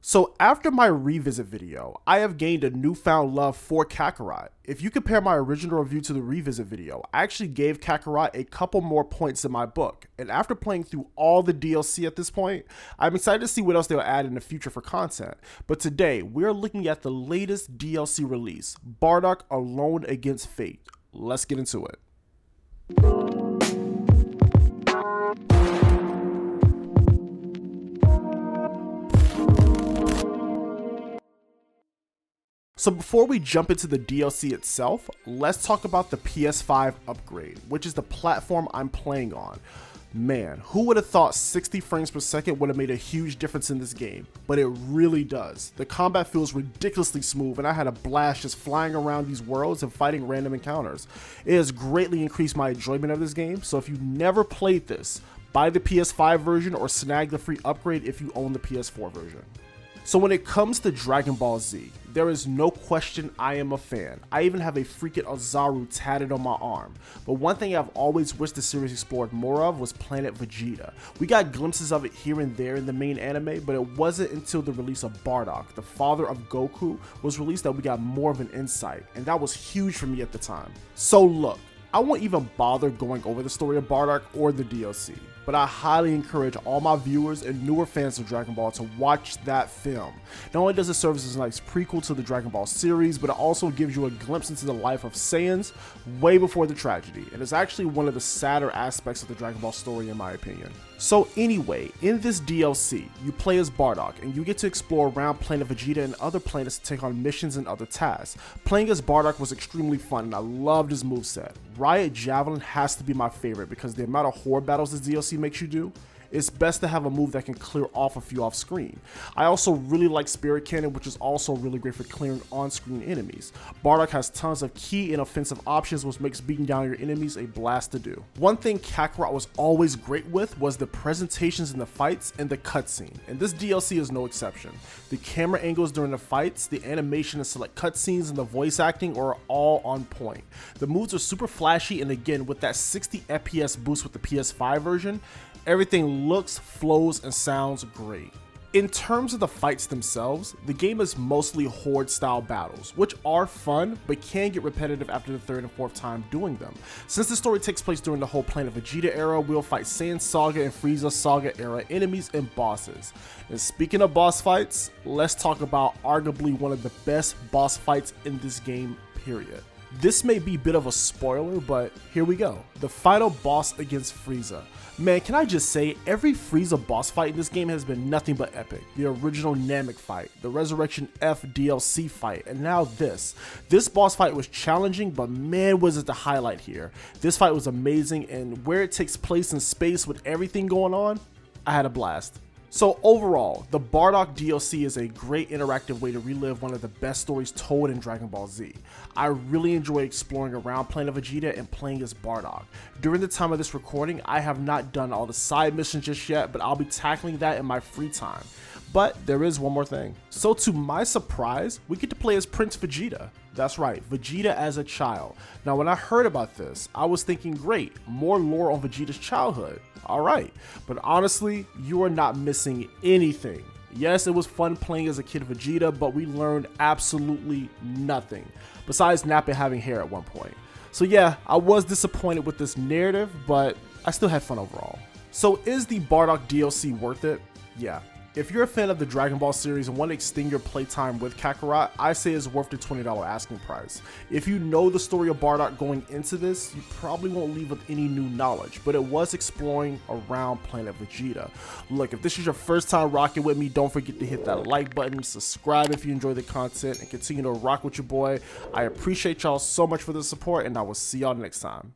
So after my revisit video, I have gained a newfound love for Kakarot. If you compare my original review to the revisit video, I actually gave Kakarot a couple more points in my book. And after playing through all the DLC at this point, I'm excited to see what else they'll add in the future for content. But today, we're looking at the latest DLC release, Bardock Alone Against Fate. Let's get into it. So before we jump into the DLC itself, let's talk about the PS5 upgrade, which is the platform I'm playing on. Man, who would have thought 60 frames per second would have made a huge difference in this game, but it really does. The combat feels ridiculously smooth and I had a blast just flying around these worlds and fighting random encounters. It has greatly increased my enjoyment of this game, so if you never played this, buy the PS5 version or snag the free upgrade if you own the PS4 version. So when it comes to Dragon Ball Z, there is no question I am a fan. I even have a freaking Ozaru tatted on my arm. But one thing I've always wished the series explored more of was Planet Vegeta. We got glimpses of it here and there in the main anime, but it wasn't until the release of Bardock, the father of Goku, was released that we got more of an insight, and that was huge for me at the time. So look, I won't even bother going over the story of Bardock or the DLC, but I highly encourage all my viewers and newer fans of Dragon Ball to watch that film. Not only does it serve as a nice prequel to the Dragon Ball series, but it also gives you a glimpse into the life of Saiyans way before the tragedy, and it's actually one of the sadder aspects of the Dragon Ball story in my opinion. So anyway, in this DLC, you play as Bardock, and you get to explore around Planet Vegeta and other planets to take on missions and other tasks. Playing as Bardock was extremely fun, and I loved his moveset. Riot Javelin has to be my favorite because the amount of horde battles this DLC makes you do, it's best to have a move that can clear off a few off screen. I also really like Spirit Cannon, which is also really great for clearing on-screen enemies. Bardock has tons of key and offensive options, which makes beating down your enemies a blast to do. One thing Kakarot was always great with was the presentations in the fights and the cutscene, and this DLC is no exception. The camera angles during the fights, the animation and select cutscenes, and the voice acting are all on point. The moves are super flashy, and again, with that 60 FPS boost with the PS5 version, everything looks, flows, and sounds great. In terms of the fights themselves, the game is mostly horde style battles, which are fun, but can get repetitive after the third and fourth time doing them. Since the story takes place during the whole Planet Vegeta era, we'll fight Saiyan Saga and Frieza Saga era enemies and bosses. And speaking of boss fights, let's talk about arguably one of the best boss fights in this game, period. This may be a bit of a spoiler, but here we go. The final boss against Frieza. Man, can I just say, every Frieza boss fight in this game has been nothing but epic. The original Namek fight, the Resurrection F DLC fight, and now this. This boss fight was challenging, but man was it the highlight here. This fight was amazing, and where it takes place in space with everything going on, I had a blast. So overall, the Bardock DLC is a great interactive way to relive one of the best stories told in Dragon Ball Z. I really enjoy exploring around Planet Vegeta and playing as Bardock. During the time of this recording, I have not done all the side missions just yet, but I'll be tackling that in my free time. But there is one more thing. So to my surprise, we get to play as Prince Vegeta. That's right, Vegeta as a child. Now when I heard about this, I was thinking, great, more lore on Vegeta's childhood. Alright, but honestly, you are not missing anything. Yes, it was fun playing as a kid Vegeta, but we learned absolutely nothing, besides Nappa having hair at one point. So yeah, I was disappointed with this narrative, but I still had fun overall. So is the Bardock DLC worth it? Yeah. If you're a fan of the Dragon Ball series and want to extend your playtime with Kakarot, I say it's worth the $20 asking price. If you know the story of Bardock going into this, you probably won't leave with any new knowledge, but it was exploring around Planet Vegeta. Look, if this is your first time rocking with me, don't forget to hit that like button, subscribe if you enjoy the content, and continue to rock with your boy. I appreciate y'all so much for the support, and I will see y'all next time.